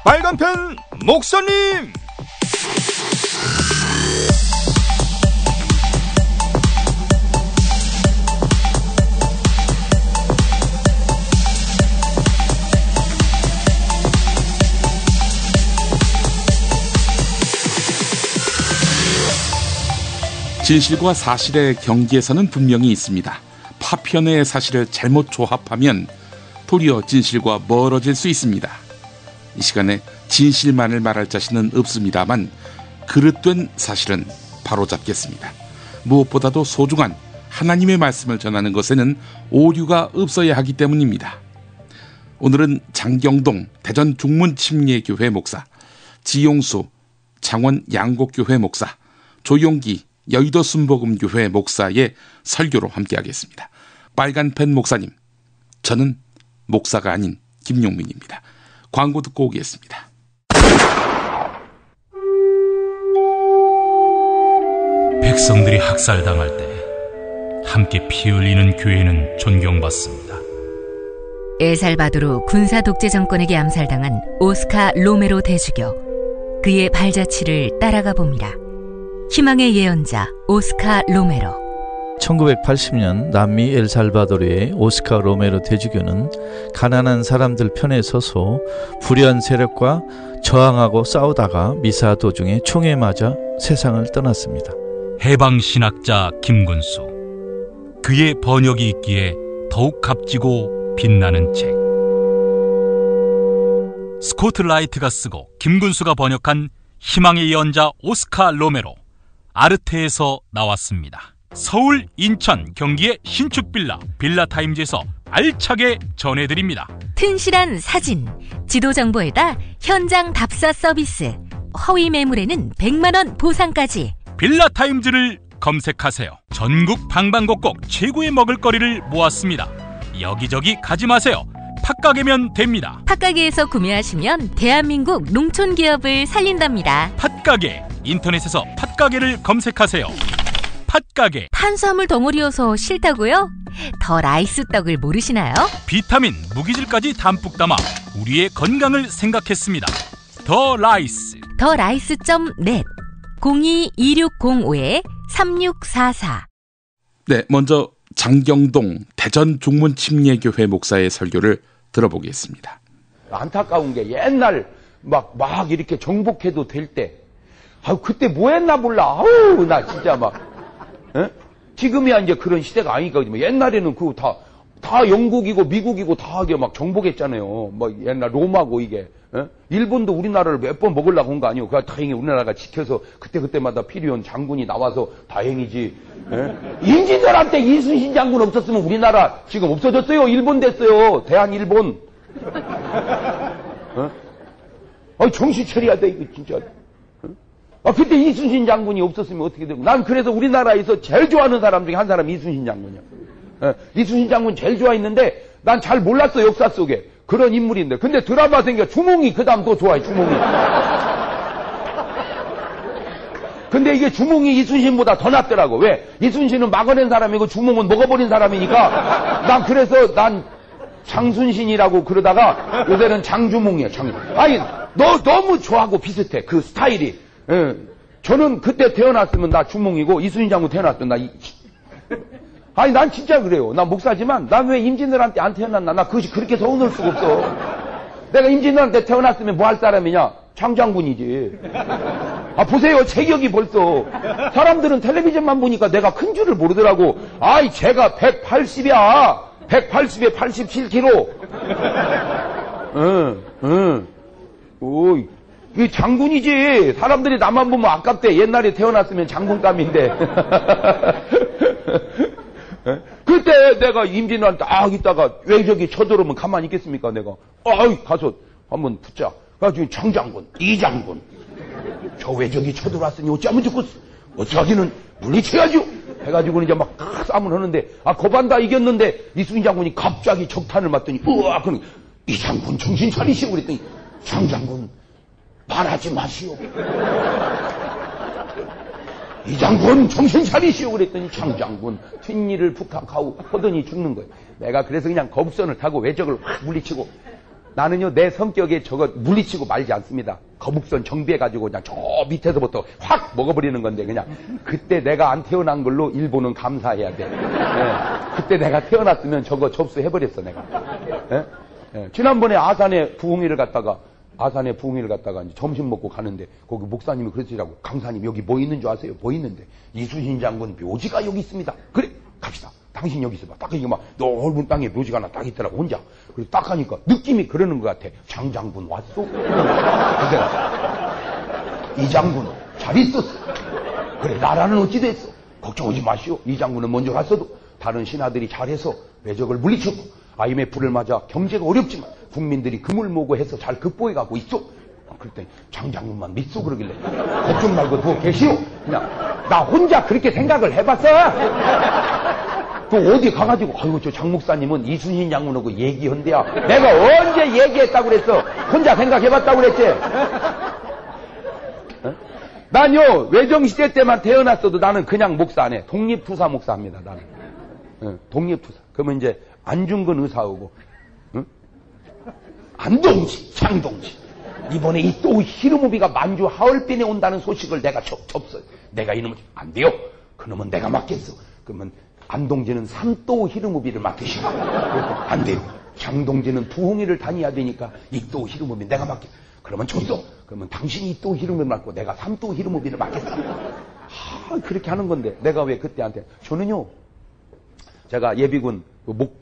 빨간펜 목사님. 진실과 사실의 경계에서는 분명히 있습니다. 파편의 사실을 잘못 조합하면 도리어 진실과 멀어질 수 있습니다. 이 시간에 진실만을 말할 자신은 없습니다만 그릇된 사실은 바로잡겠습니다. 무엇보다도 소중한 하나님의 말씀을 전하는 것에는 오류가 없어야 하기 때문입니다. 오늘은 장경동 대전 중문침례교회 목사, 지용수 창원 양곡교회 목사, 조용기 여의도 순복음교회 목사의 설교로 함께하겠습니다. 빨간펜 목사님, 저는 목사가 아닌 김용민입니다. 광고 듣고 오겠습니다. 백성들이 학살당할 때 함께 피 흘리는 교회는 존경받습니다. 엘살바도르 군사 독재 정권에게 암살당한 오스카 로메로 대주교, 그의 발자취를 따라가 봅니다. 희망의 예언자 오스카 로메로. 1980년 남미 엘살바도르의 오스카 로메로 대주교는 가난한 사람들 편에 서서 불의한 세력과 저항하고 싸우다가 미사 도중에 총에 맞아 세상을 떠났습니다. 해방신학자 김군수, 그의 번역이 있기에 더욱 값지고 빛나는 책. 스코트 라이트가 쓰고 김군수가 번역한 희망의 예언자 오스카 로메로, 아르테에서 나왔습니다. 서울, 인천, 경기의 신축 빌라타임즈에서 알차게 전해드립니다. 튼실한 사진, 지도 정보에다 현장 답사 서비스, 허위 매물에는 100만원 보상까지. 빌라타임즈를 검색하세요. 전국 방방곡곡 최고의 먹을거리를 모았습니다. 여기저기 가지 마세요. 팥가게면 됩니다. 팥가게에서 구매하시면 대한민국 농촌기업을 살린답니다. 팥가게, 인터넷에서 팥가게를 검색하세요. 팥가게. 탄수화물 덩어리여서 싫다고요? 더 라이스 떡을 모르시나요? 비타민, 무기질까지 담뿍 담아 우리의 건강을 생각했습니다. 더 라이스. 더 라이스.net 02-2605-3644. 네, 먼저 장경동 대전 중문침례교회 목사의 설교를 들어보겠습니다. 안타까운 게 옛날 막 이렇게 정복해도 될 때, 그때 뭐 했나 몰라. 나 진짜 지금이야 이제 그런 시대가 아니니까. 옛날에는 그거 다 영국이고 미국이고 다 하게 막 정복했잖아요. 옛날 로마고 이게. 일본도 우리나라를 몇 번 먹으려고 한 거 아니에요. 그거 다행히 우리나라가 지켜서 그때마다 필요한 장군이 나와서 다행이지. 임진왜란 때 이순신 장군 없었으면 우리나라 지금 없어졌어요. 일본 됐어요. 대한일본. 정신 차려야 돼, 이거 진짜. 그때 이순신 장군이 없었으면 어떻게 되고. 난 그래서 우리나라에서 제일 좋아하는 사람 중에 한 사람이 이순신 장군이야. 이순신 장군 제일 좋아했는데 난 잘 몰랐어, 역사 속에. 그런 인물인데. 근데 드라마 생겨. 주몽이 그 다음 또 좋아해, 주몽이. 근데 이게 주몽이 이순신보다 더 낫더라고. 왜? 이순신은 막아낸 사람이고 주몽은 먹어버린 사람이니까. 난 장순신이라고 그러다가 요새는 장주몽이야, 너무 저하고 비슷해, 그 스타일이. 저는 그때 태어났으면 나 주몽이고 이순신 장군 태어났으면 난 진짜 그래요. 나 목사지만 난 왜 임진왜란때 안 태어났나? 나 그것이 그렇게 서운할 수가 없어. 내가 임진왜란때 태어났으면 뭐 할 사람이냐? 장장군이지. 보세요, 체격이 벌써. 사람들은 텔레비전만 보니까 내가 큰 줄을 모르더라고. 제가 180이야. 180에 87kg. 이 장군이지. 사람들이 나만 보면 아깝대. 옛날에 태어났으면 장군감인데. 그때 내가 임진왜란 때 있다가 외적이 쳐들어오면 가만히 있겠습니까, 내가. 가서 한번 붙자. 그래가지고 장장군, 이장군. 저 외적이 쳐들어왔으니 어찌하면 좋겠어. 어찌하기는 물리쳐야죠. 해가지고는 이제 막 싸움을 하는데, 거반다 이겼는데, 이순신 장군이 갑자기 적탄을 맞더니, 그럼 이장군 정신 차리시오. 그랬더니, 장장군, 말하지 마시오. 이장군 정신 차리시오. 그랬더니 장장군 뒷일을 부탁하고 하더니 죽는 거예요. 내가 그래서 그냥 거북선을 타고 외적을 확 물리치고 나는요, 내 성격에 저거 물리치고 말지 않습니다. 거북선 정비해가지고 그냥 저 밑에서부터 확 먹어버리는 건데, 그냥. 그때 내가 안 태어난 걸로 일본은 감사해야 돼. 그때 내가 태어났으면 저거 접수해버렸어, 내가. 지난번에 아산에 부흥회를 갔다가 이제 점심 먹고 가는데, 거기 목사님이 그러시라고, 강사님 여기 뭐 있는 줄 아세요? 뭐 있는데? 이순신 장군 묘지가 여기 있습니다. 그래, 갑시다. 당신 여기 있어봐. 딱 이게 막 넓은 땅에 묘지가 하나 딱 있더라고, 혼자. 그래서 딱 하니까 느낌이 그러는 것 같아. 장장군 왔어? 근데 이 장군 잘 있었어. 그래, 나라는 어찌 됐어? 걱정하지 마시오. 이 장군은 먼저 갔어도 다른 신하들이 잘해서 외적을 물리쳤고 IMF를 맞아 경제가 어렵지만 국민들이 금을 모고 해서 잘 극복해가고 있어. 그랬더니 장장군만 믿소 그러길래 걱정 말고 두고 계시오. 그냥 나 혼자 그렇게 생각을 해봤어. 또 어디 가가지고 아이고 저 장 목사님은 이순신 장군하고 얘기한대야. 내가 언제 얘기했다고 그랬어? 혼자 생각해봤다고 그랬지. 난요 외정시대 때만 태어났어도 나는 그냥 목사 안 해. 독립투사 목사합니다. 나는 독립투사. 그러면 이제 안중근 의사하고 안동지 장동지 이번에 이 또 히르무비가 만주 하얼빈에 온다는 소식을 내가 접어요. 내가 이놈을 안 돼요. 그놈은 내가 맡겠어. 그러면 안동지는 삼도 히르무비를 맡으시고 안 돼요. 장동지는 부흥회를 다녀야 되니까 이도 히르무비 내가 맡겠어. 그러면 줬어. 그러면 당신이 이도 히르무비를 맡고 내가 삼도 히르무비를 맡겠어. 그렇게 하는 건데 내가 왜 그때한테 저는요 제가 예비군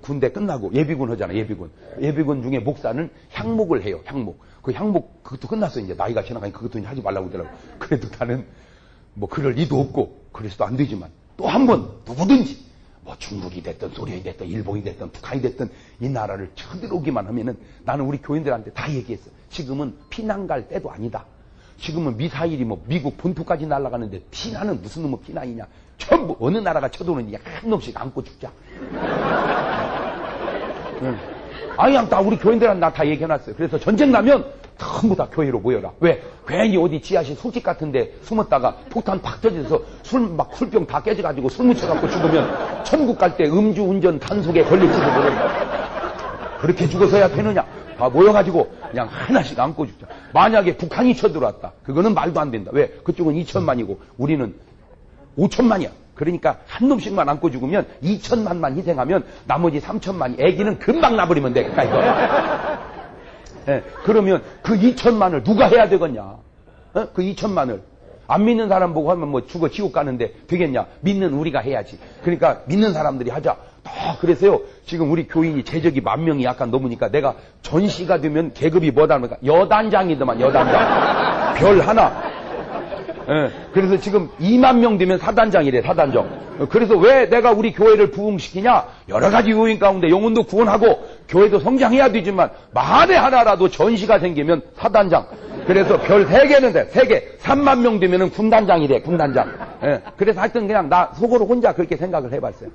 군대 끝나고 예비군 하잖아. 예비군 중에 목사는 향목을 해요. 향목. 그 향목 그것도 끝났어. 이제 나이가 지나가니 그것도 이제 하지 말라고 하더라고. 그래도 나는 뭐 그럴 리도 없고 그래서도 안 되지만 또 한 번 누구든지 뭐 중국이 됐든 소련이 됐든 일본이 됐든 북한이 됐든 이 나라를 쳐들어오기만 하면은 나는 우리 교인들한테 다 얘기했어. 지금은 피난 갈 때도 아니다. 지금은 미사일이 뭐 미국 본토까지 날아가는데 피난은 무슨 놈의 피난이냐. 전부 어느 나라가 쳐들어오는지 한 놈씩 안고 죽자. 그냥 다 우리 교인들한테 나 다 얘기해놨어요. 그래서 전쟁 나면 전부 다 교회로 모여라. 왜? 괜히 어디 지하실 술집 같은데 숨었다가 폭탄 팍 터져서 술병 다 깨져가지고 술 묻혀갖고 죽으면 천국 갈 때 음주운전 단속에 걸릴지도 모른다. 그렇게 죽어서야 되느냐? 다 모여가지고 그냥 하나씩 안고 죽자. 만약에 북한이 쳐들어왔다. 그거는 말도 안 된다. 왜? 그쪽은 2천만이고 우리는 5천만이야. 그러니까 한 놈씩만 안고 죽으면 2천만만 희생하면 나머지 3천만이 애기는 금방 나버리면 돼. 그러면 그 2천만을 누가 해야 되겠냐? 그 2천만을 안 믿는 사람 보고 하면 뭐 죽어 지옥 가는데 되겠냐? 믿는 우리가 해야지. 그러니까 믿는 사람들이 하자. 그래서요 지금 우리 교인이 재적이 10,000명이 약간 넘으니까 내가 전시가 되면 계급이 뭐다 하니까 여단장이더만. 여단장 별 하나. 그래서 지금 20,000명 되면 사단장이래. 사단장. 그래서 왜 내가 우리 교회를 부흥시키냐? 여러 가지 요인 가운데 영혼도 구원하고 교회도 성장해야 되지만 만에 하나라도 전시가 생기면 사단장. 그래서 별 3개는 돼. 3개. 30,000명 되면은 군단장이래. 군단장. 그래서 하여튼 그냥 나 속으로 혼자 그렇게 생각을 해봤어요.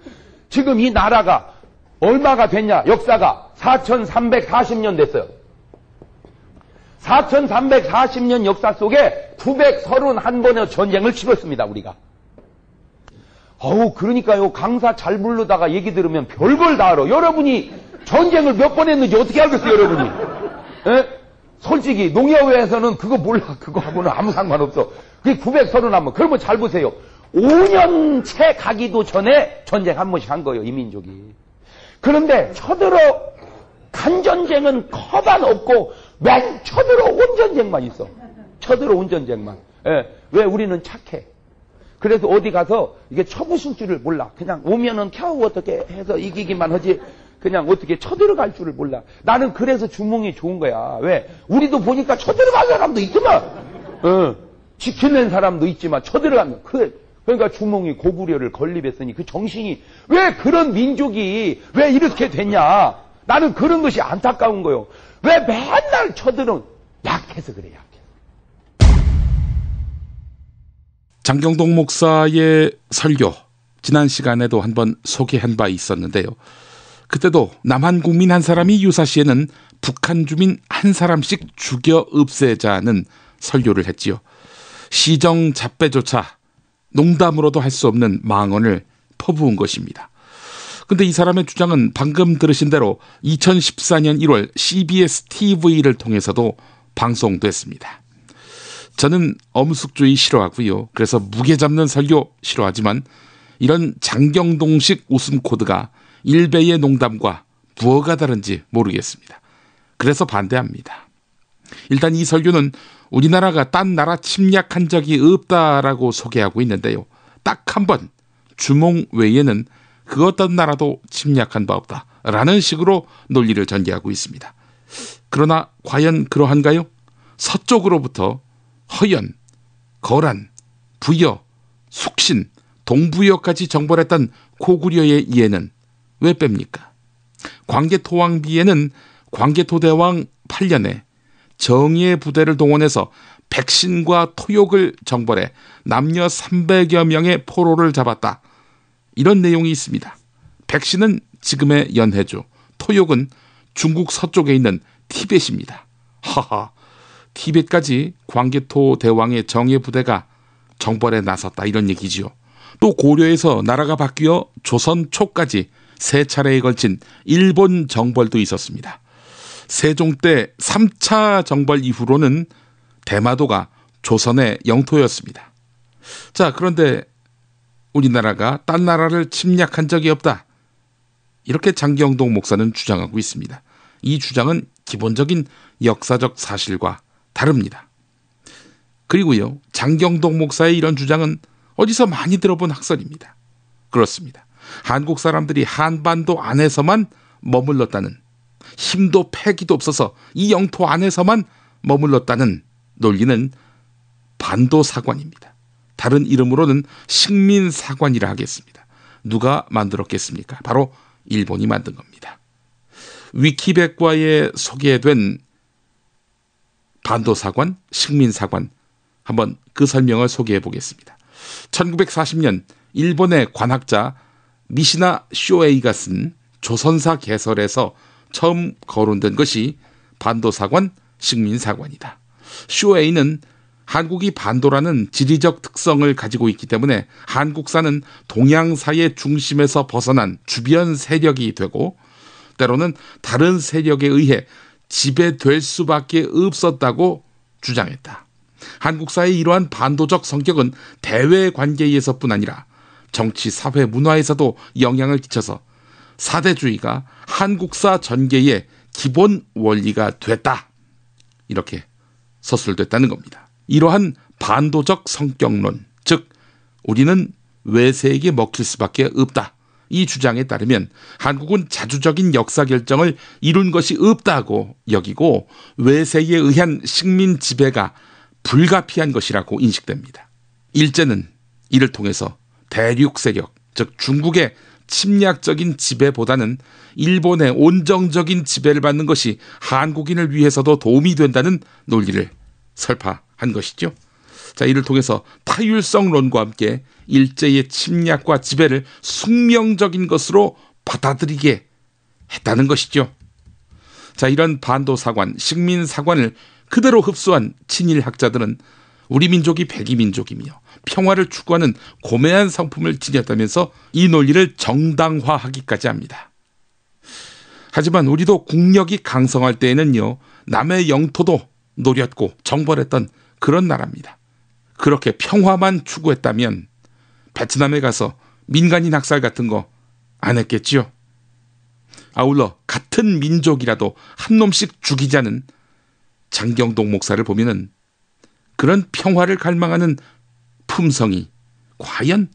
지금 이 나라가 얼마가 됐냐? 역사가 4340년 됐어요. 4340년 역사 속에 931번의 전쟁을 치렀습니다, 우리가. 그러니까요, 강사 잘 부르다가 얘기 들으면 별걸 다 알아. 여러분이 전쟁을 몇 번 했는지 어떻게 알겠어요, 여러분이? 솔직히, 농협에서는 그거 몰라. 그거하고는 아무 상관없어. 그게 931번. 그러면 잘 보세요. 5년째 가기도 전에 전쟁 한 번씩 한 거예요, 이 민족이. 그런데 간 전쟁은 커반 없고, 맨 쳐들어온 전쟁만 있어. 쳐들어온 전쟁만. 왜 우리는 착해. 그래서 어디 가서 이게 쳐부술 줄을 몰라. 그냥 오면은 겨우 어떻게 해서 이기기만 하지. 그냥 어떻게 쳐들어갈 줄을 몰라. 나는 그래서 주몽이 좋은 거야. 왜? 우리도 보니까 쳐들어간 사람도 있지만, 지켜낸 사람도 있지만 쳐들어가면 그러니까 주몽이 고구려를 건립했으니 그 정신이 왜 그런 민족이 왜 이렇게 됐냐. 나는 그런 것이 안타까운 거요. 왜 맨날 쳐들은 약해서 그래. 약해. 장경동 목사의 설교 지난 시간에도 한번 소개한 바 있었는데요. 그때도 남한 국민 한 사람이 유사시에는 북한 주민 한 사람씩 죽여 없애자는 설교를 했지요. 시정 잡배조차 농담으로도 할 수 없는 망언을 퍼부은 것입니다. 근데 이 사람의 주장은 방금 들으신 대로 2014년 1월 CBS TV를 통해서도 방송됐습니다. 저는 엄숙주의 싫어하고요. 그래서 무게 잡는 설교 싫어하지만 이런 장경동식 웃음 코드가 일베의 농담과 무엇가 다른지 모르겠습니다. 그래서 반대합니다. 일단 이 설교는 우리나라가 딴 나라 침략한 적이 없다라고 소개하고 있는데요. 딱 한 번 주몽 외에는 그 어떤 나라도 침략한 바 없다라는 식으로 논리를 전개하고 있습니다. 그러나 과연 그러한가요? 서쪽으로부터 허연, 거란, 부여, 숙신, 동부여까지 정벌했던 고구려의 이해는 왜 뺍니까? 광개토왕비에는 광개토대왕 8년에 정의의 부대를 동원해서 백신과 토욕을 정벌해 남녀 300여 명의 포로를 잡았다. 이런 내용이 있습니다. 백신은 지금의 연해주, 토욕은 중국 서쪽에 있는 티벳입니다. 하하, 티벳까지 광개토 대왕의 정예 부대가 정벌에 나섰다 이런 얘기지요. 또 고려에서 나라가 바뀌어 조선 초까지 3차례에 걸친 일본 정벌도 있었습니다. 세종 때 3차 정벌 이후로는 대마도가 조선의 영토였습니다. 자, 그런데 우리나라가 딴 나라를 침략한 적이 없다. 이렇게 장경동 목사는 주장하고 있습니다. 이 주장은 기본적인 역사적 사실과 다릅니다. 그리고요, 장경동 목사의 이런 주장은 어디서 많이 들어본 학설입니다. 그렇습니다. 한국 사람들이 한반도 안에서만 머물렀다는, 힘도 패기도 없어서 이 영토 안에서만 머물렀다는 논리는 반도사관입니다. 다른 이름으로는 식민사관이라 하겠습니다. 누가 만들었겠습니까? 바로 일본이 만든 겁니다. 위키백과에 소개된 반도사관, 식민사관, 한번 그 설명을 소개해 보겠습니다. 1940년 일본의 관학자 미시나 쇼에이가 쓴 조선사 개설에서 처음 거론된 것이 반도사관, 식민사관이다. 쇼에이는 한국이 반도라는 지리적 특성을 가지고 있기 때문에 한국사는 동양사의 중심에서 벗어난 주변 세력이 되고 때로는 다른 세력에 의해 지배될 수밖에 없었다고 주장했다. 한국사의 이러한 반도적 성격은 대외 관계에서뿐 아니라 정치, 사회, 문화에서도 영향을 끼쳐서 사대주의가 한국사 전개의 기본 원리가 됐다. 이렇게 서술됐다는 겁니다. 이러한 반도적 성격론, 즉 우리는 외세에게 먹힐 수밖에 없다. 이 주장에 따르면 한국은 자주적인 역사 결정을 이룬 것이 없다고 여기고 외세에 의한 식민 지배가 불가피한 것이라고 인식됩니다. 일제는 이를 통해서 대륙 세력, 즉 중국의 침략적인 지배보다는 일본의 온정적인 지배를 받는 것이 한국인을 위해서도 도움이 된다는 논리를 설파한 것이죠. 자, 이를 통해서 타율성론과 함께 일제의 침략과 지배를 숙명적인 것으로 받아들이게 했다는 것이죠. 자, 이런 반도사관, 식민사관을 그대로 흡수한 친일학자들은 우리 민족이 백이민족이며 평화를 추구하는 고매한 성품을 지녔다면서 이 논리를 정당화하기까지 합니다. 하지만 우리도 국력이 강성할 때에는요, 남의 영토도 노렸고 정벌했던 그런 나라입니다. 그렇게 평화만 추구했다면 베트남에 가서 민간인 학살 같은 거 안 했겠지요. 아울러 같은 민족이라도 한 놈씩 죽이자는 장경동 목사를 보면은 그런 평화를 갈망하는 품성이 과연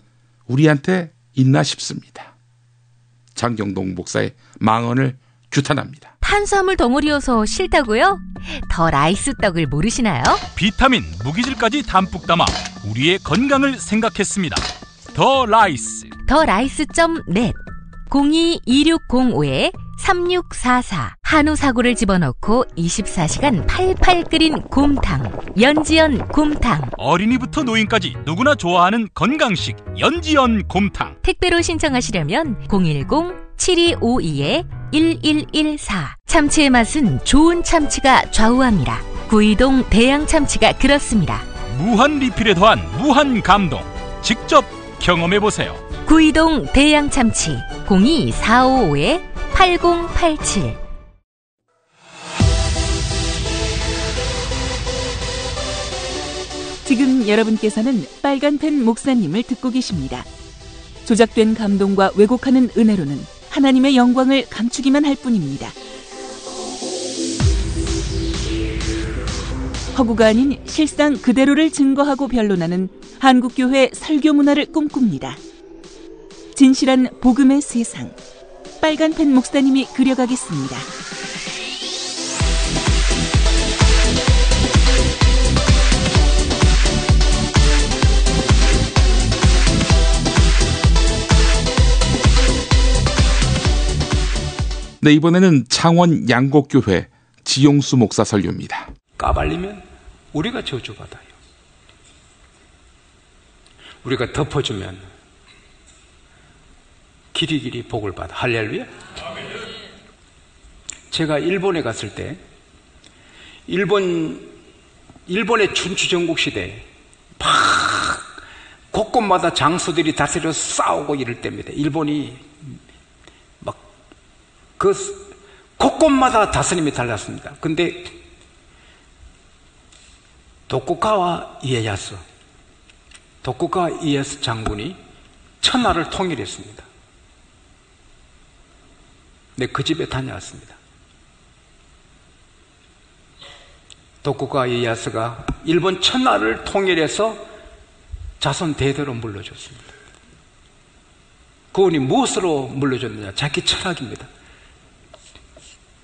우리한테 있나 싶습니다. 장경동 목사의 망언을 규탄합니다. 탄수화물 덩어리여서 싫다고요? 더 라이스 떡을 모르시나요? 비타민, 무기질까지 담뿍 담아 우리의 건강을 생각했습니다. 더 라이스. 더 라이스.net 02-2605-3644 한우 사고를 집어넣고 24시간 팔팔 끓인 곰탕 연지연 곰탕. 어린이부터 노인까지 누구나 좋아하는 건강식 연지연 곰탕. 택배로 신청하시려면 010-7252-1114. 참치의 맛은 좋은 참치가 좌우합니다. 구이동 대양 참치가 그렇습니다. 무한 리필에 더한 무한 감동. 직접 경험해보세요. 구이동 대양참치 02-455-8087. 지금 여러분께서는 빨간펜 목사님을 듣고 계십니다. 조작된 감동과 왜곡하는 은혜로는 하나님의 영광을 감추기만 할 뿐입니다. 허구가 아닌 실상 그대로를 증거하고 변론하는 한국교회 설교 문화를 꿈꿉니다. 진실한 복음의 세상, 빨간펜 목사님이 그려가겠습니다. 네, 이번에는 창원 양곡교회 지용수 목사 설교입니다. 까발리면 우리가 저주받아요. 우리가 덮어주면 길이길이 복을 받아. 할렐루야. 제가 일본에 갔을 때 일본의 춘추 전국 시대에 막 곳곳마다 장수들이 다스려 싸우고 이럴 때입니다. 일본이 막 그 곳곳마다 다스림이 달랐습니다. 근데 도쿠가와 이에야스 장군이 천하를 통일했습니다. 네, 그 집에 다녀왔습니다. 도쿠가와 이에야스가 일본 천하를 통일해서 자손 대대로 물려줬습니다. 그분이 무엇으로 물려줬느냐? 자기 철학입니다.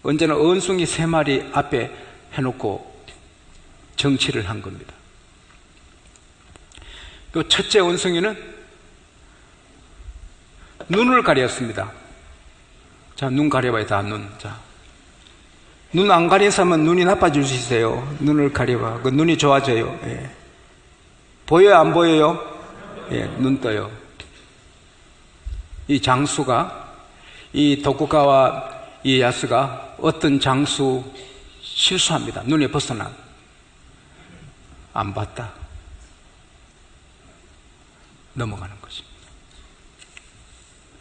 언제나 원숭이 3마리 앞에 해놓고 정치를 한 겁니다. 또 첫째 원숭이는 눈을 가렸습니다. 자, 눈 가려봐요. 다 눈. 자, 눈 안 가린 사람은 눈이 나빠질 수 있어요. 눈을 가려봐. 그 눈이 좋아져요. 예. 보여요? 안 보여요? 예, 눈 떠요. 이 장수가, 이 도쿠가와 이에야스가 어떤 장수 실수합니다. 눈에 벗어나. 안 봤다. 넘어가는 거지.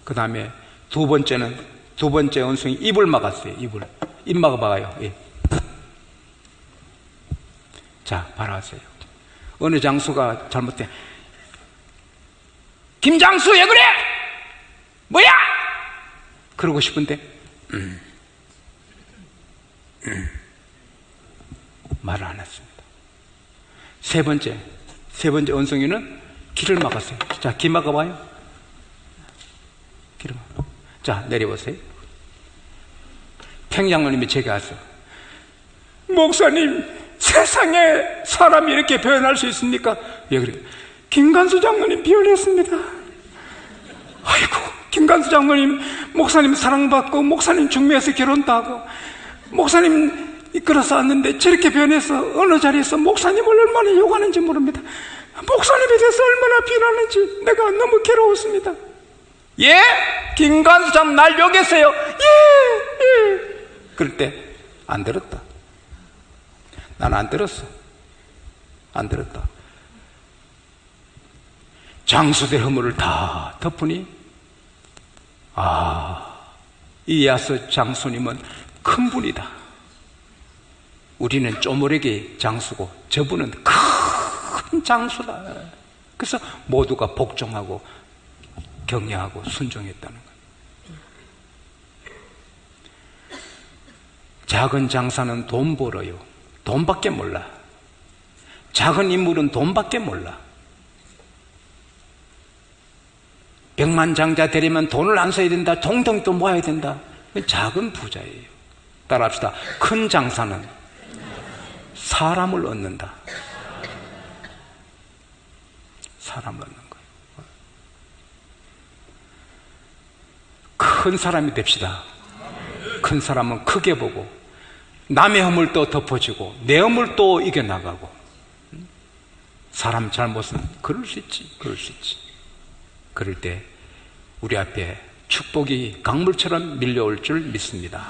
그 다음에 두 번째 원숭이 입을 막았어요. 입 막아봐요. 예. 자, 바라보세요. 어느 장수가 잘못돼. 김장수 왜 그래? 뭐야? 그러고 싶은데 말을 안 했습니다. 세 번째 원숭이는 길을 막았어요. 자, 길 막아봐요. 길을 막아. 자, 내려보세요. 평양로님이 제게 하세요. 목사님, 세상에 사람이 이렇게 표현할 수 있습니까? 왜 그래요? 김관수 장로님 표현했습니다. 아이고, 김관수 장로님, 목사님 사랑받고 목사님 중매에서 결혼도 하고 목사님 이끌어서 왔는데 저렇게 변해서 어느 자리에서 목사님을 얼마나 욕하는지 모릅니다. 목사님에 대해서 얼마나 비난하는지 내가 너무 괴로웠습니다. 예? 김관수 장 날 욕했어요. 예. 그럴 때 안 들었다. 난 안 들었어. 안 들었다. 장수들 허물을 다 덮으니 이에야스 장수님은 큰 분이다. 우리는 쪼무레기 장수고 저분은 큰 장수다. 그래서 모두가 복종하고 경외하고 순종했다는 거예요. 작은 장사는 돈 벌어요. 돈밖에 몰라. 작은 인물은 돈밖에 몰라. 백만장자 되려면 돈을 안 써야 된다. 동동이 또 모아야 된다. 작은 부자예요. 따라합시다. 큰 장사는 사람을 얻는다. 사람을 얻는 거예요. 큰 사람이 됩시다. 큰 사람은 크게 보고 남의 허물도 덮어주고 내 허물도 이겨나가고. 사람 잘못은 그럴 수 있지. 그럴 때 우리 앞에 축복이 강물처럼 밀려올 줄 믿습니다.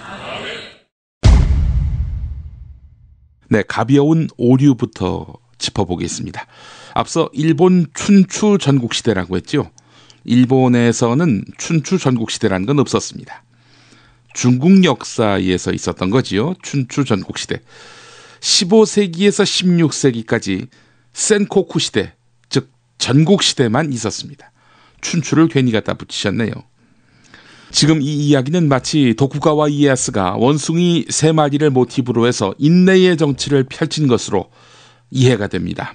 네, 가벼운 오류부터 짚어보겠습니다. 앞서 일본 춘추 전국시대라고 했죠. 일본에서는 춘추 전국시대라는 건 없었습니다. 중국 역사에서 있었던 거지요. 춘추 전국시대. 15세기에서 16세기까지 센코쿠 시대, 즉 전국시대만 있었습니다. 춘추를 괜히 갖다 붙이셨네요. 지금 이 이야기는 마치 도쿠가와 이에야스가 원숭이 3마리를 모티브로 해서 인내의 정치를 펼친 것으로 이해가 됩니다.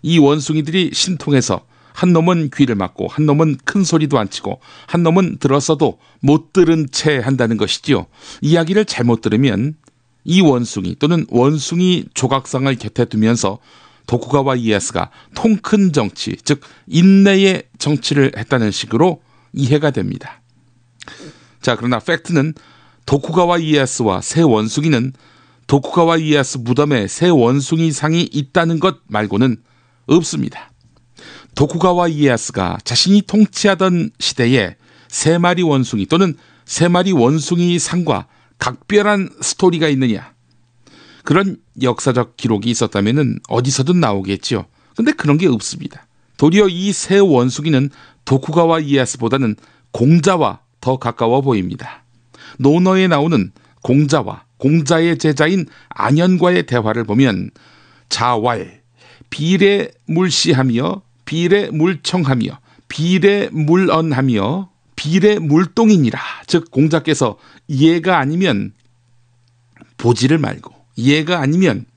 이 원숭이들이 신통해서 한 놈은 귀를 막고 한 놈은 큰 소리도 안 치고 한 놈은 들었어도 못 들은 채 한다는 것이지요. 이야기를 잘못 들으면 이 원숭이 또는 원숭이 조각상을 곁에 두면서 도쿠가와 이에야스가 통 큰 정치, 즉 인내의 정치를 했다는 식으로 이해가 됩니다. 자, 그러나 팩트는 도쿠가와 이에야스와 새 원숭이는 도쿠가와 이에야스 무덤에 새 원숭이 상이 있다는 것 말고는 없습니다. 도쿠가와 이에야스가 자신이 통치하던 시대에 3마리 원숭이 또는 3마리 원숭이 상과 각별한 스토리가 있느냐, 그런 역사적 기록이 있었다면 어디서든 나오겠죠. 근데 그런 게 없습니다. 도리어 이 새 원숭이는 도쿠가와 이에야스보다는 공자와 더 가까워 보입니다. 논어에 나오는 공자와 공자의 제자인 안현과의 대화를 보면 자왈, 비례물시하며 비례물청하며 비례물언하며 비례물동이니라. 즉 공자께서 얘가 아니면 보지를 말고, 얘가 아니면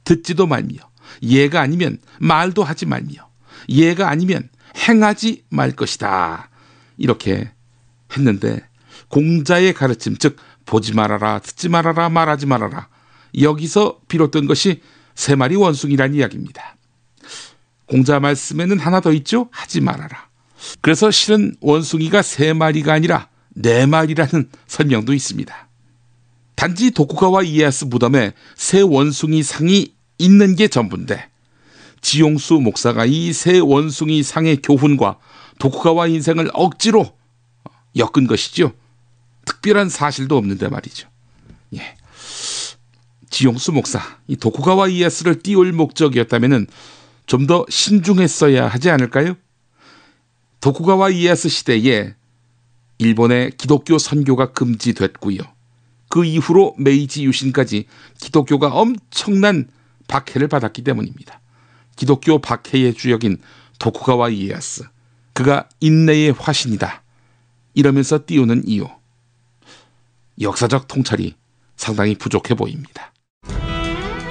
듣지도 말며, 얘가 아니면 말도 하지 말며, 얘가 아니면 행하지 말 것이다. 이렇게 했는데 공자의 가르침, 즉 보지 말아라, 듣지 말아라, 말하지 말아라, 여기서 비롯된 것이 3마리 원숭이란 이야기입니다. 공자 말씀에는 하나 더 있죠. 하지 말아라. 그래서 실은 원숭이가 3마리가 아니라 4마리라는 설명도 있습니다. 단지 도쿠가와 이에야스 무덤에 새 원숭이 상이 있는 게 전부인데 지용수 목사가 이 새 원숭이 상의 교훈과 도쿠가와 인생을 억지로 엮은 것이죠. 특별한 사실도 없는데 말이죠. 예. 지용수 목사, 이 도쿠가와 이에야스를 띄울 목적이었다면 좀 더 신중했어야 하지 않을까요? 도쿠가와 이에야스 시대에 일본의 기독교 선교가 금지됐고요. 그 이후로 메이지 유신까지 기독교가 엄청난 박해를 받았기 때문입니다. 기독교 박해의 주역인 도쿠가와 이에야스, 그가 인내의 화신이다 이러면서 띄우는 이유, 역사적 통찰이 상당히 부족해 보입니다.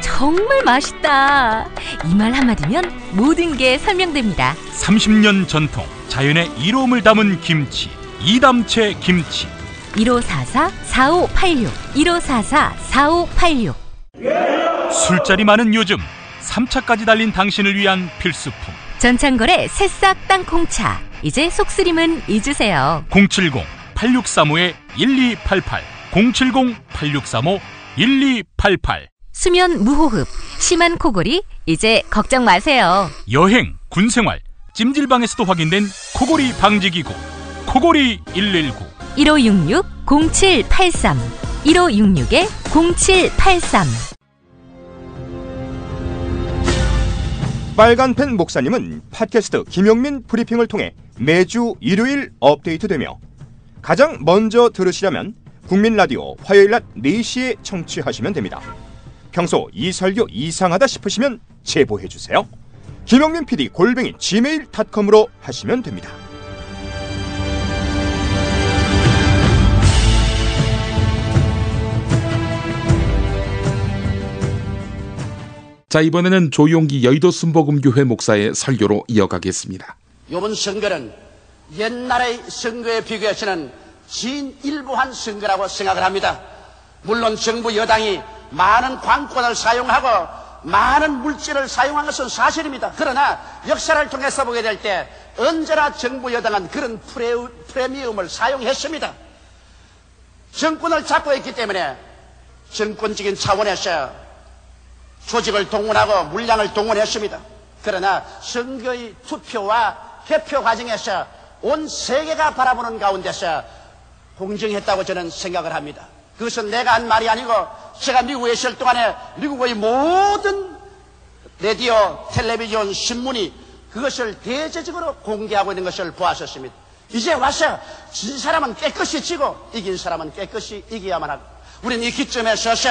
정말 맛있다. 이 말 한마디면 모든 게 설명됩니다. 30년 전통, 자연의 이로움을 담은 김치, 이담채 김치. 1544-4586 1544-4586. 술자리 많은 요즘 3차까지 달린 당신을 위한 필수품. 전창걸의 새싹 땅콩차. 이제 속쓰림은 잊으세요. 070-8635-1288 070-8635-1288. 수면 무호흡, 심한 코골이 이제 걱정 마세요. 여행, 군생활, 찜질방에서도 확인된 코골이 방지기구 코골이 119 1566-0783 1566-0783. 빨간펜 목사님은 팟캐스트 김용민 브리핑을 통해 매주 일요일 업데이트되며 가장 먼저 들으시려면 국민라디오 화요일 낮 4시에 청취하시면 됩니다. 평소 이 설교 이상하다 싶으시면 제보해주세요. 김용민 PD @gmail.com으로 하시면 됩니다. 자, 이번에는 조용기 여의도 순복음교회 목사의 설교로 이어가겠습니다. 이번 선거는 옛날의 선거에 비교해서는 진일보한 선거라고 생각을 합니다. 물론 정부 여당이 많은 관권을 사용하고 많은 물질을 사용한 것은 사실입니다. 그러나 역사를 통해서 보게 될 때 언제나 정부 여당은 그런 프리미엄을 사용했습니다. 정권을 잡고 있기 때문에 정권적인 차원에서 조직을 동원하고 물량을 동원했습니다. 그러나 선거의 투표와 개표 과정에서 온 세계가 바라보는 가운데서 공정했다고 저는 생각을 합니다. 그것은 내가 한 말이 아니고 제가 미국에 있을 동안에 미국의 모든 라디오, 텔레비전, 신문이 그것을 대대적으로 공개하고 있는 것을 보았었습니다. 이제 와서 진 사람은 깨끗이 지고 이긴 사람은 깨끗이 이겨야만 하고, 우리는 이 기점에 서서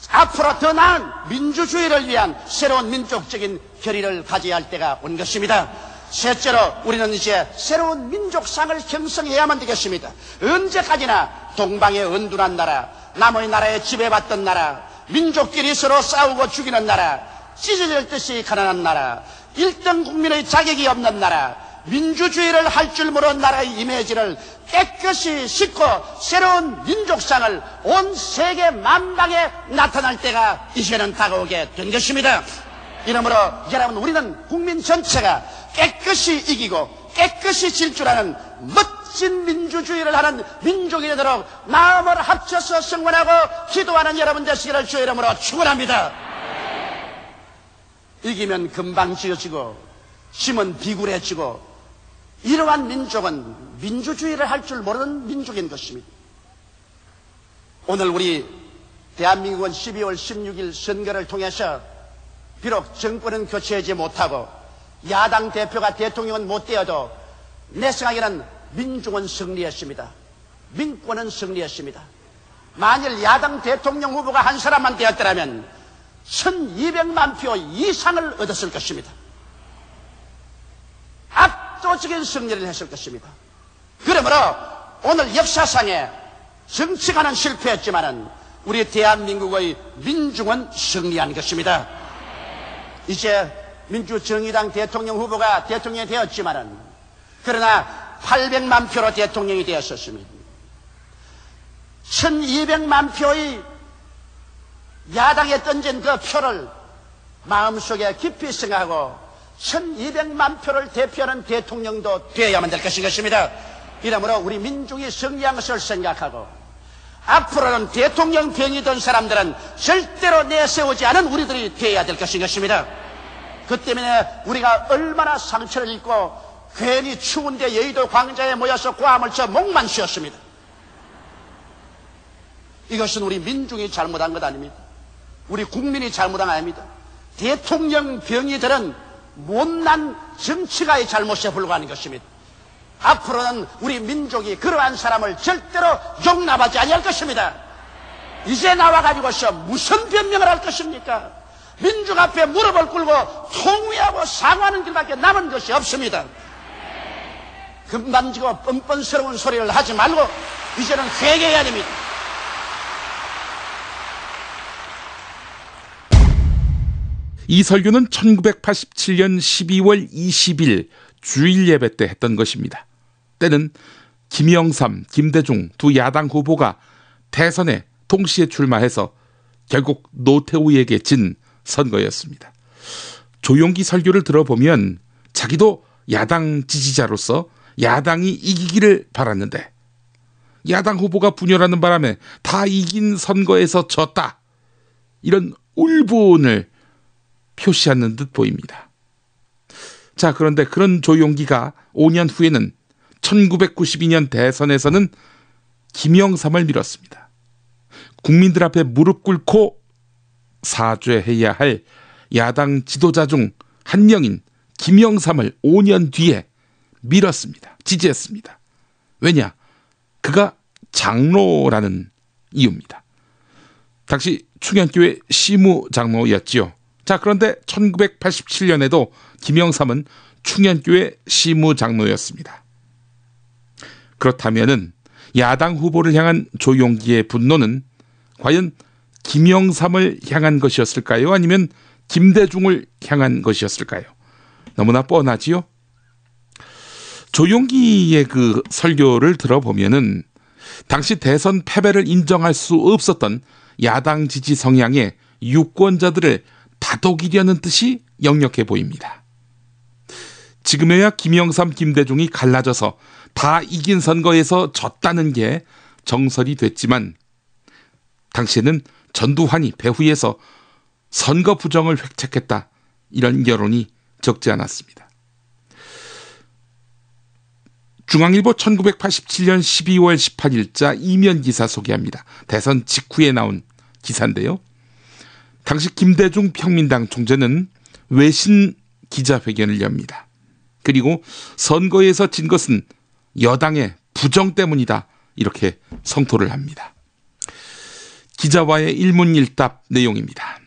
앞으로 더 나은 민주주의를 위한 새로운 민족적인 결의를 가져야 할 때가 온 것입니다. 셋째로 우리는 이제 새로운 민족상을 형성해야만 되겠습니다. 언제까지나 동방의 은둔한 나라, 남의 나라에 지배받던 나라, 민족끼리 서로 싸우고 죽이는 나라, 찢어질 듯이 가난한 나라, 1등 국민의 자격이 없는 나라, 민주주의를 할 줄 모르는 나라의 이미지를 깨끗이 씻고 새로운 민족상을 온 세계 만방에 나타날 때가 이제는 다가오게 된 것입니다. 이러므로 여러분, 우리는 국민 전체가 깨끗이 이기고 깨끗이 질 줄 아는 멋진 민주주의를 하는 민족이 되도록 마음을 합쳐서 성원하고 기도하는 여러분 되시기를 주의 이름으로 축원합니다. 이기면 금방 지어지고 힘은 비굴해지고, 이러한 민족은 민주주의를 할 줄 모르는 민족인 것입니다. 오늘 우리 대한민국은 12월 16일 선거를 통해서 비록 정권은 교체하지 못하고 야당 대표가 대통령은 못 되어도 내 생각에는 민중은 승리했습니다. 민권은 승리했습니다. 만일 야당 대통령 후보가 한 사람만 되었더라면 1200만 표 이상을 얻었을 것입니다. 압도적인 승리를 했을 것입니다. 그러므로 오늘 역사상에 정치가는 실패했지만은 우리 대한민국의 민중은 승리한 것입니다. 이제 민주정의당 대통령 후보가 대통령이 되었지만은, 그러나 800만 표로 대통령이 되었었습니다. 1200만 표의 야당에 던진 그 표를 마음속에 깊이 생각하고 1200만 표를 대표하는 대통령도 되어야만 될 것입니다. 이러므로 우리 민중이 승리한 것을 생각하고, 앞으로는 대통령 병이던 사람들은 절대로 내세우지 않은 우리들이 되어야 될 것입니다. 그 때문에 우리가 얼마나 상처를 입고 괜히 추운데 여의도 광장에 모여서 고함을 쳐 목만 쉬었습니다. 이것은 우리 민중이 잘못한 것 아닙니다. 우리 국민이 잘못한 거 아닙니다. 대통령 병이들은 못난 정치가의 잘못에 불과한 것입니다. 앞으로는 우리 민족이 그러한 사람을 절대로 용납하지 아니할 것입니다. 이제 나와가지고서 무슨 변명을 할 것입니까? 민족 앞에 무릎을 꿇고 통회하고 사과하는 길밖에 남은 것이 없습니다. 금방지고 뻔뻔스러운 소리를 하지 말고 이제는 회개해야 됩니다. 이 설교는 1987년 12월 20일 주일 예배 때 했던 것입니다. 때는 김영삼, 김대중 두 야당 후보가 대선에 동시에 출마해서 결국 노태우에게 진 선거였습니다. 조용기 설교를 들어보면 자기도 야당 지지자로서 야당이 이기기를 바랐는데 야당 후보가 분열하는 바람에 다 이긴 선거에서 졌다, 이런 울분을 표시하는 듯 보입니다. 자, 그런데 그런 조용기가 5년 후에는 1992년 대선에서는 김영삼을 밀었습니다. 국민들 앞에 무릎 꿇고 사죄해야 할 야당 지도자 중 한 명인 김영삼을 5년 뒤에 밀었습니다. 지지했습니다. 왜냐? 그가 장로라는 이유입니다. 당시 충현교회 시무장로였지요. 자, 그런데 1987년에도 김영삼은 충현교회 시무장로였습니다. 그렇다면은 야당 후보를 향한 조용기의 분노는 과연 김영삼을 향한 것이었을까요? 아니면 김대중을 향한 것이었을까요? 너무나 뻔하지요? 조용기의 그 설교를 들어보면은 당시 대선 패배를 인정할 수 없었던 야당 지지 성향의 유권자들을 다독이려는 뜻이 역력해 보입니다. 지금에야 김영삼, 김대중이 갈라져서 다 이긴 선거에서 졌다는 게 정설이 됐지만 당시에는 전두환이 배후에서 선거 부정을 획책했다, 이런 여론이 적지 않았습니다. 중앙일보 1987년 12월 18일자 이면 기사 소개합니다. 대선 직후에 나온 기사인데요. 당시 김대중 평민당 총재는 외신 기자회견을 엽니다. 그리고 선거에서 진 것은 여당의 부정 때문이다. 이렇게 성토를 합니다. 기자와의 일문일답 내용입니다.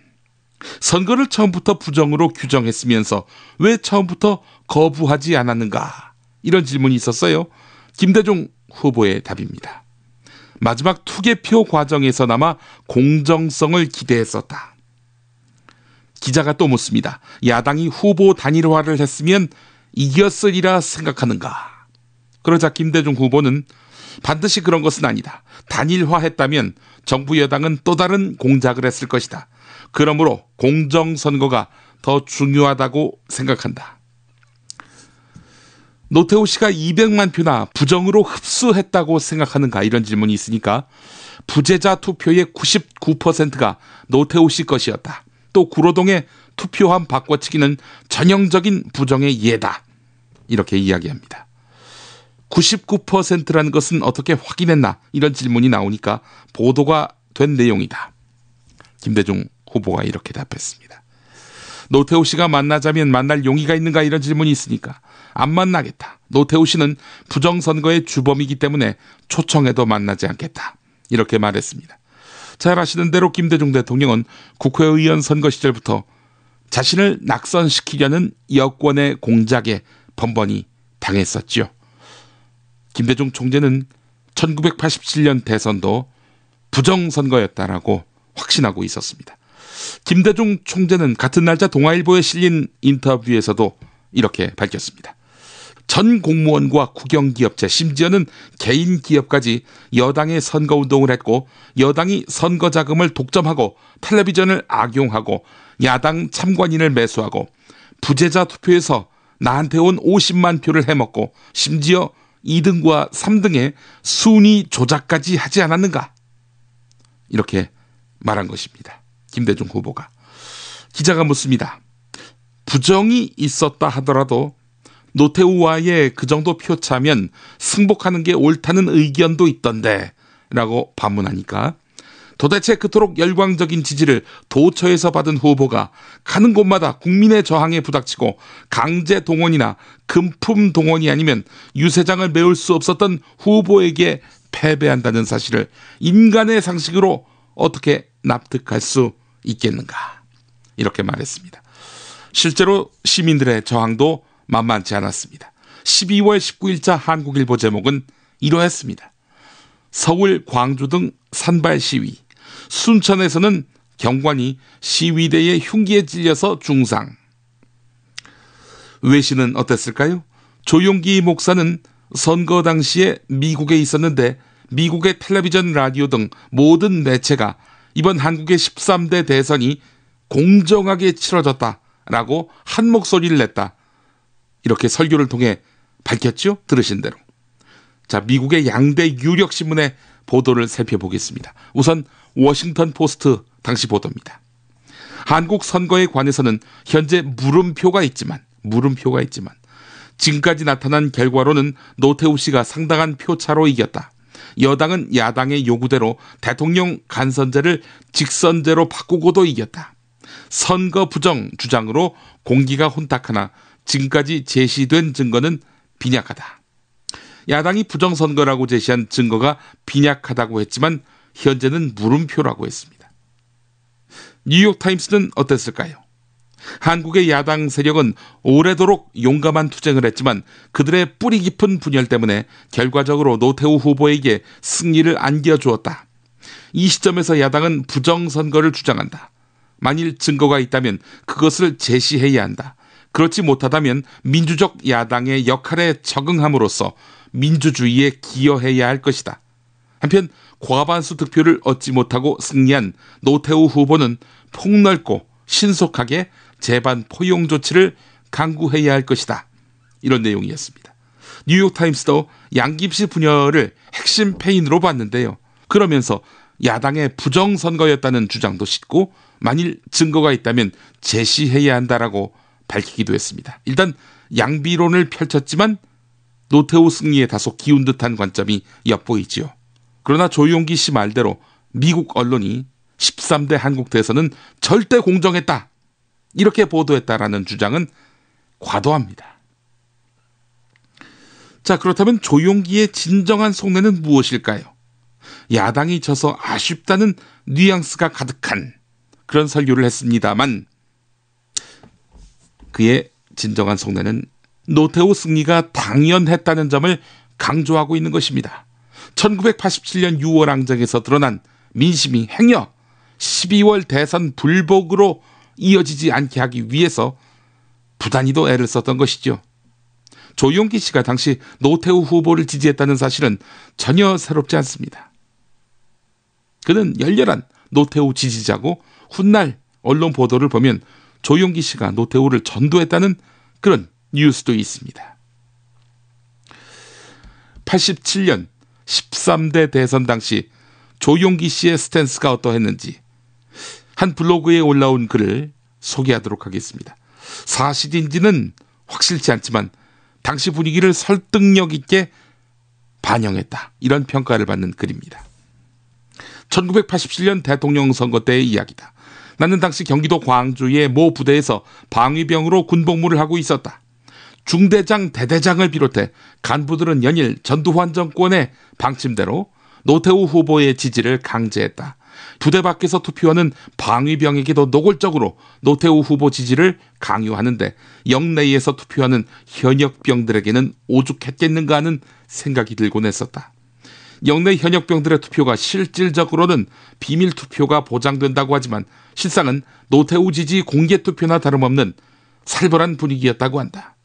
선거를 처음부터 부정으로 규정했으면서 왜 처음부터 거부하지 않았는가? 이런 질문이 있었어요. 김대중 후보의 답입니다. 마지막 투개표 과정에서나마 공정성을 기대했었다. 기자가 또 묻습니다. 야당이 후보 단일화를 했으면 이겼으리라 생각하는가? 그러자 김대중 후보는 반드시 그런 것은 아니다. 단일화했다면 정부 여당은 또 다른 공작을 했을 것이다. 그러므로 공정선거가 더 중요하다고 생각한다. 노태우 씨가 200만 표나 부정으로 흡수했다고 생각하는가? 이런 질문이 있으니까 부재자 투표의 99%가 노태우 씨 것이었다. 또 구로동의 투표함 바꿔치기는 전형적인 부정의 예다. 이렇게 이야기합니다. 99%라는 것은 어떻게 확인했나? 이런 질문이 나오니까 보도가 된 내용이다. 김대중 후보가 이렇게 답했습니다. 노태우 씨가 만나자면 만날 용의가 있는가? 이런 질문이 있으니까 안 만나겠다. 노태우 씨는 부정선거의 주범이기 때문에 초청해도 만나지 않겠다. 이렇게 말했습니다. 잘 아시는 대로 김대중 대통령은 국회의원 선거 시절부터 자신을 낙선시키려는 여권의 공작에 번번이 당했었지요. 김대중 총재는 1987년 대선도 부정선거였다라고 확신하고 있었습니다. 김대중 총재는 같은 날짜 동아일보에 실린 인터뷰에서도 이렇게 밝혔습니다. 전 공무원과 국영기업체, 심지어는 개인 기업까지 여당의 선거운동을 했고 여당이 선거자금을 독점하고 텔레비전을 악용하고 야당 참관인을 매수하고 부재자 투표에서 나한테 온 50만 표를 해먹고 심지어 2등과 3등의 순위 조작까지 하지 않았는가? 이렇게 말한 것입니다. 김대중 후보가. 기자가 묻습니다. 부정이 있었다 하더라도 노태우와의 그 정도 표차면 승복하는 게 옳다는 의견도 있던데 라고 반문하니까 도대체 그토록 열광적인 지지를 도처에서 받은 후보가 가는 곳마다 국민의 저항에 부닥치고 강제 동원이나 금품 동원이 아니면 유세장을 메울 수 없었던 후보에게 패배한다는 사실을 인간의 상식으로 어떻게 납득할 수 있겠는가? 이렇게 말했습니다. 실제로 시민들의 저항도 만만치 않았습니다. 12월 19일자 한국일보 제목은 이러했습니다. 서울, 광주 등 산발 시위. 순천에서는 경관이 시위대의 흉기에 찔려서 중상. 외신은 어땠을까요? 조용기 목사는 선거 당시에 미국에 있었는데 미국의 텔레비전, 라디오 등 모든 매체가 이번 한국의 13대 대선이 공정하게 치러졌다라고 한 목소리를 냈다. 이렇게 설교를 통해 밝혔죠? 들으신 대로. 자, 미국의 양대 유력 신문의 보도를 살펴보겠습니다. 우선 워싱턴 포스트 당시 보도입니다. 한국 선거에 관해서는 현재 물음표가 있지만 지금까지 나타난 결과로는 노태우 씨가 상당한 표차로 이겼다. 여당은 야당의 요구대로 대통령 간선제를 직선제로 바꾸고도 이겼다. 선거 부정 주장으로 공기가 혼탁하나 지금까지 제시된 증거는 빈약하다. 야당이 부정선거라고 제시한 증거가 빈약하다고 했지만 현재는 물음표라고 했습니다. 뉴욕타임스는 어땠을까요? 한국의 야당 세력은 오래도록 용감한 투쟁을 했지만 그들의 뿌리 깊은 분열 때문에 결과적으로 노태우 후보에게 승리를 안겨주었다. 이 시점에서 야당은 부정선거를 주장한다. 만일 증거가 있다면 그것을 제시해야 한다. 그렇지 못하다면 민주적 야당의 역할에 적응함으로써 민주주의에 기여해야 할 것이다. 한편 과반수 득표를 얻지 못하고 승리한 노태우 후보는 폭넓고 신속하게 재반 포용 조치를 강구해야 할 것이다. 이런 내용이었습니다. 뉴욕타임스도 양김씨 분열을 핵심 패인으로 봤는데요. 그러면서 야당의 부정선거였다는 주장도 싣고 만일 증거가 있다면 제시해야 한다라고 밝히기도 했습니다. 일단 양비론을 펼쳤지만 노태우 승리에 다소 기운 듯한 관점이 엿보이지요. 그러나 조용기 씨 말대로 미국 언론이 13대 한국 대선은 절대 공정했다. 이렇게 보도했다라는 주장은 과도합니다. 자, 그렇다면 조용기의 진정한 속내는 무엇일까요? 야당이 져서 아쉽다는 뉘앙스가 가득한 그런 설교를 했습니다만 그의 진정한 속내는 노태우 승리가 당연했다는 점을 강조하고 있는 것입니다. 1987년 6월 항쟁에서 드러난 민심이 행여 12월 대선 불복으로 이어지지 않게 하기 위해서 부단히도 애를 썼던 것이죠. 조용기 씨가 당시 노태우 후보를 지지했다는 사실은 전혀 새롭지 않습니다. 그는 열렬한 노태우 지지자고 훗날 언론 보도를 보면 조용기 씨가 노태우를 전도했다는 그런 뉴스도 있습니다. 87년 13대 대선 당시 조용기 씨의 스탠스가 어떠했는지 한 블로그에 올라온 글을 소개하도록 하겠습니다. 사실인지는 확실치 않지만 당시 분위기를 설득력 있게 반영했다. 이런 평가를 받는 글입니다. 1987년 대통령 선거 때의 이야기다. 나는 당시 경기도 광주의 모 부대에서 방위병으로 군복무를 하고 있었다. 중대장, 대대장을 비롯해 간부들은 연일 전두환 정권의 방침대로 노태우 후보의 지지를 강제했다. 부대 밖에서 투표하는 방위병에게도 노골적으로 노태우 후보 지지를 강요하는데 영내에서 투표하는 현역병들에게는 오죽했겠는가 하는 생각이 들곤 했었다. 영내 현역병들의 투표가 실질적으로는 비밀 투표가 보장된다고 하지만 실상은 노태우 지지 공개 투표나 다름없는 살벌한 분위기였다고 한다.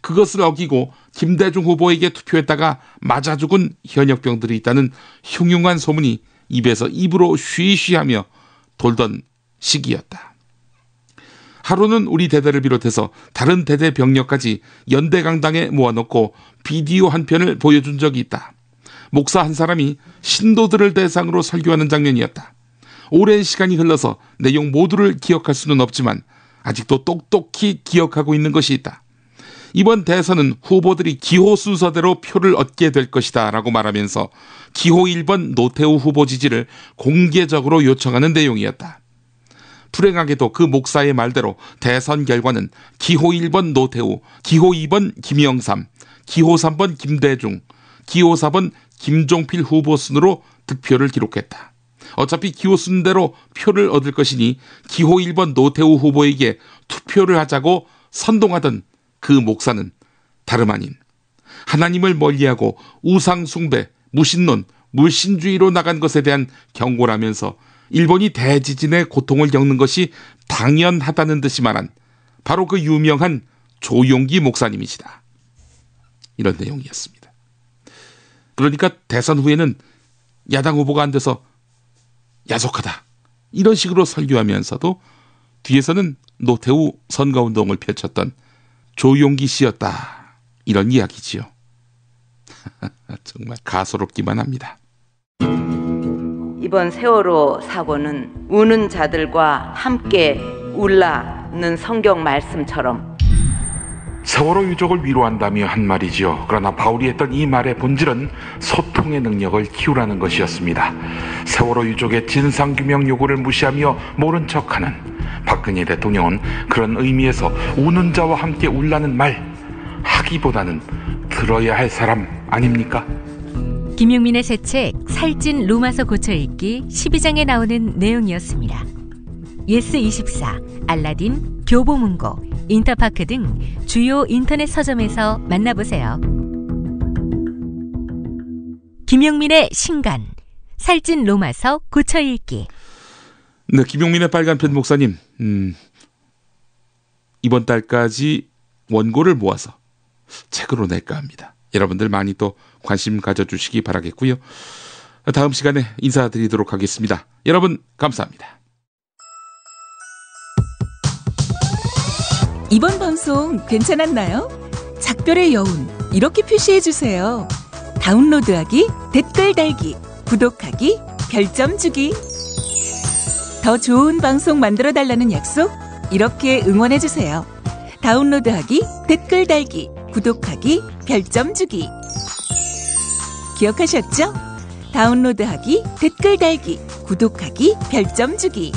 그것을 어기고 김대중 후보에게 투표했다가 맞아 죽은 현역병들이 있다는 흉흉한 소문이 입에서 입으로 쉬쉬하며 돌던 시기였다. 하루는 우리 대대를 비롯해서 다른 대대 병력까지 연대강당에 모아놓고 비디오 한 편을 보여준 적이 있다. 목사 한 사람이 신도들을 대상으로 설교하는 장면이었다. 오랜 시간이 흘러서 내용 모두를 기억할 수는 없지만 아직도 똑똑히 기억하고 있는 것이 있다. 이번 대선은 후보들이 기호 순서대로 표를 얻게 될 것이다 라고 말하면서 기호 1번 노태우 후보 지지를 공개적으로 요청하는 내용이었다. 불행하게도 그 목사의 말대로 대선 결과는 기호 1번 노태우, 기호 2번 김영삼, 기호 3번 김대중, 기호 4번 김종필 후보 순으로 득표를 기록했다. 어차피 기호 순대로 표를 얻을 것이니 기호 1번 노태우 후보에게 투표를 하자고 선동하던 그 목사는 다름 아닌 하나님을 멀리하고 우상 숭배, 무신론, 물신주의로 나간 것에 대한 경고라면서 일본이 대지진의 고통을 겪는 것이 당연하다는 듯이 말한 바로 그 유명한 조용기 목사님이시다. 이런 내용이었습니다. 그러니까 대선 후에는 야당 후보가 안 돼서 야속하다. 이런 식으로 설교하면서도 뒤에서는 노태우 선거운동을 펼쳤던 조용기 씨였다. 이런 이야기지요. 정말 가소롭기만 합니다. 이번 세월호 사고는 우는 자들과 함께 울라는 성경 말씀처럼 세월호 유족을 위로한다며 한 말이지요. 그러나 바울이 했던 이 말의 본질은 소통의 능력을 키우라는 것이었습니다. 세월호 유족의 진상규명 요구를 무시하며 모른 척하는 박근혜 대통령은 그런 의미에서 우는 자와 함께 울라는 말 하기보다는 들어야 할 사람 아닙니까? 김용민의 새 책 살찐 로마서 고쳐읽기 12장에 나오는 내용이었습니다. 예스24, 알라딘, 교보문고, 인터파크 등 주요 인터넷 서점에서 만나보세요. 김용민의 신간 살찐 로마서 고쳐읽기. 네, 김용민의 빨간펜 목사님, 이번 달까지 원고를 모아서 책으로 낼까 합니다. 여러분들 많이 또 관심 가져주시기 바라겠고요. 다음 시간에 인사드리도록 하겠습니다. 여러분 감사합니다. 이번 방송 괜찮았나요? 작별의 여운 이렇게 표시해주세요. 다운로드하기, 댓글 달기, 구독하기, 별점 주기. 더 좋은 방송 만들어달라는 약속 이렇게 응원해주세요. 다운로드하기, 댓글 달기, 구독하기, 별점 주기. 기억하셨죠? 다운로드하기, 댓글 달기, 구독하기, 별점 주기.